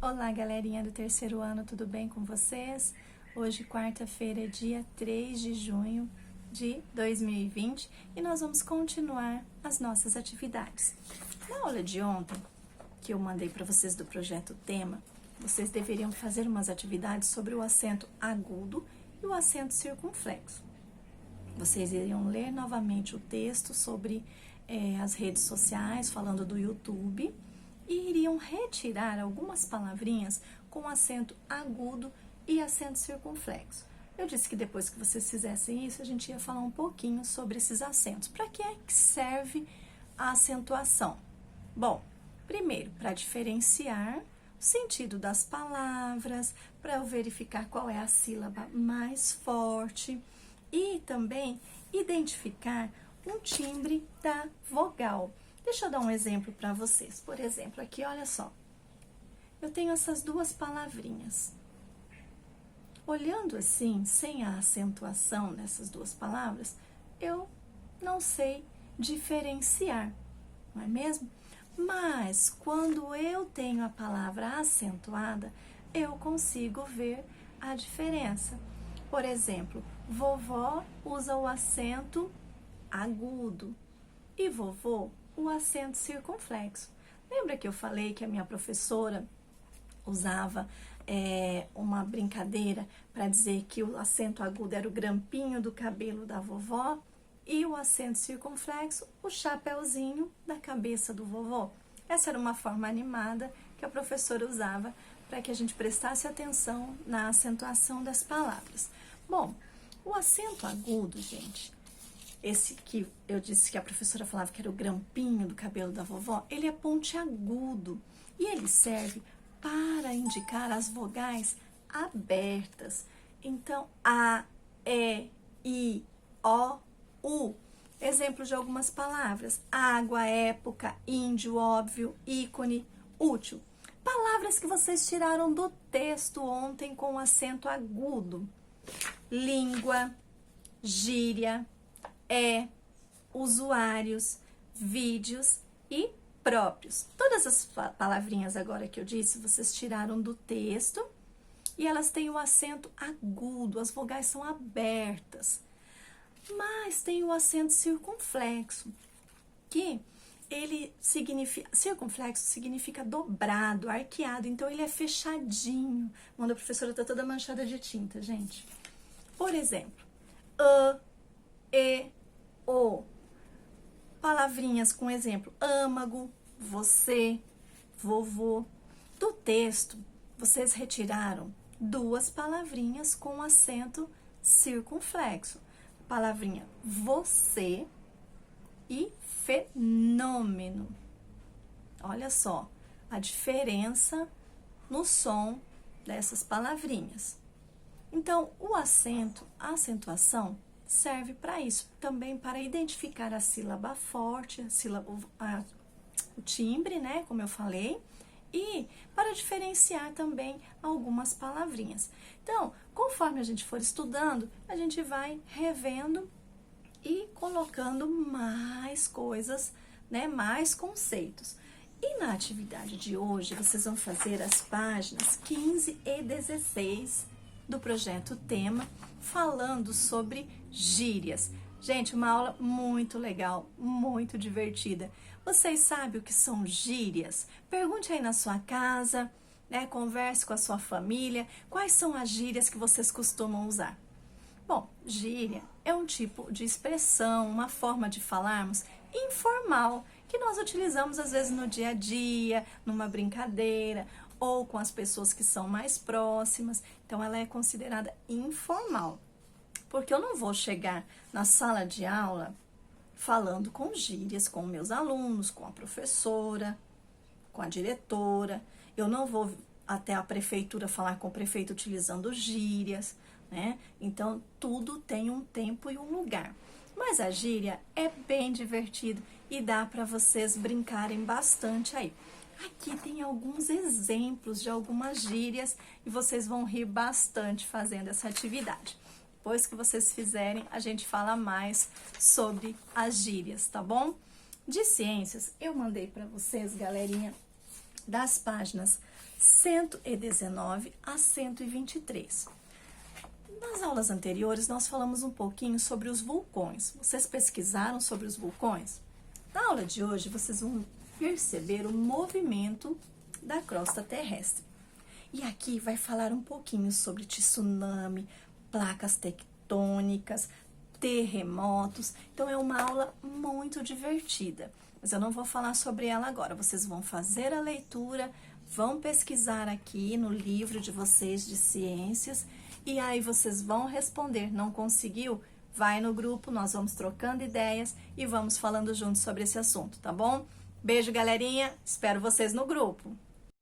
Olá, galerinha do terceiro ano, tudo bem com vocês? Hoje, quarta-feira, é dia 3 de junho de 2020 e nós vamos continuar as nossas atividades. Na aula de ontem, que eu mandei para vocês do projeto Tema, vocês deveriam fazer umas atividades sobre o acento agudo e o acento circunflexo. Vocês iriam ler novamente o texto sobre as redes sociais, falando do YouTube, e iriam retirar algumas palavrinhas com acento agudo e acento circunflexo. Eu disse que depois que vocês fizessem isso, a gente ia falar um pouquinho sobre esses acentos. Para que é que serve a acentuação? Bom, primeiro, para diferenciar o sentido das palavras, para eu verificar qual é a sílaba mais forte e também identificar um timbre da vogal. Deixa eu dar um exemplo para vocês. Por exemplo, aqui, olha só. Eu tenho essas duas palavrinhas. Olhando assim, sem a acentuação nessas duas palavras, eu não sei diferenciar, não é mesmo? Mas, quando eu tenho a palavra acentuada, eu consigo ver a diferença. Por exemplo, vovó usa o acento agudo e vovô o acento circunflexo. Lembra que eu falei que a minha professora usava uma brincadeira para dizer que o acento agudo era o grampinho do cabelo da vovó e o acento circunflexo, o chapéuzinho da cabeça do vovô? Essa era uma forma animada que a professora usava para que a gente prestasse atenção na acentuação das palavras. Bom, o acento agudo, gente, esse que eu disse que a professora falava que era o grampinho do cabelo da vovó, ele é pontiagudo e ele serve para indicar as vogais abertas. Então, A, E, I, O, U. Exemplos de algumas palavras: água, época, índio, óbvio, ícone, útil. Palavras que vocês tiraram do texto ontem com acento agudo: língua, gíria, usuários, vídeos e próprios. Todas as palavrinhas agora que eu disse, vocês tiraram do texto e elas têm o acento agudo, as vogais são abertas. Mas tem o acento circunflexo, que ele significa, circunflexo significa dobrado, arqueado, então ele é fechadinho. Quando a professora tá toda manchada de tinta, gente. Por exemplo, o. Palavrinhas com exemplo: âmago, você, vovô. Do texto, vocês retiraram duas palavrinhas com acento circunflexo. Palavrinha você e fenômeno. Olha só a diferença no som dessas palavrinhas. Então, o acento, a acentuação, serve para isso, também para identificar a sílaba forte, o timbre, né, como eu falei, e para diferenciar também algumas palavrinhas. Então, conforme a gente for estudando, a gente vai revendo e colocando mais coisas, né, mais conceitos. E na atividade de hoje, vocês vão fazer as páginas 15 e 16 do projeto Tema, falando sobre gírias. Gente, uma aula muito legal, muito divertida. Vocês sabem o que são gírias? Pergunte aí na sua casa, né? Converse com a sua família. Quais são as gírias que vocês costumam usar? Bom, gíria é um tipo de expressão, uma forma de falarmos informal, que nós utilizamos às vezes no dia a dia, numa brincadeira, ou com as pessoas que são mais próximas. Então, ela é considerada informal. Porque eu não vou chegar na sala de aula falando com gírias, com meus alunos, com a professora, com a diretora. Eu não vou até a prefeitura falar com o prefeito utilizando gírias, né? Então, tudo tem um tempo e um lugar. Mas a gíria é bem divertido e dá para vocês brincarem bastante aí. Aqui tem alguns exemplos de algumas gírias e vocês vão rir bastante fazendo essa atividade. Depois que vocês fizerem, a gente fala mais sobre as gírias, tá bom? De ciências, eu mandei para vocês, galerinha, das páginas 119 a 123. Nas aulas anteriores, nós falamos um pouquinho sobre os vulcões. Vocês pesquisaram sobre os vulcões? Na aula de hoje, vocês vão perceber o movimento da crosta terrestre. E aqui vai falar um pouquinho sobre tsunami, placas tectônicas, terremotos. Então, é uma aula muito divertida. Mas eu não vou falar sobre ela agora. Vocês vão fazer a leitura, vão pesquisar aqui no livro de vocês de ciências e aí vocês vão responder. Não conseguiu? Vai no grupo, nós vamos trocando ideias e vamos falando juntos sobre esse assunto, tá bom? Beijo, galerinha. Espero vocês no grupo.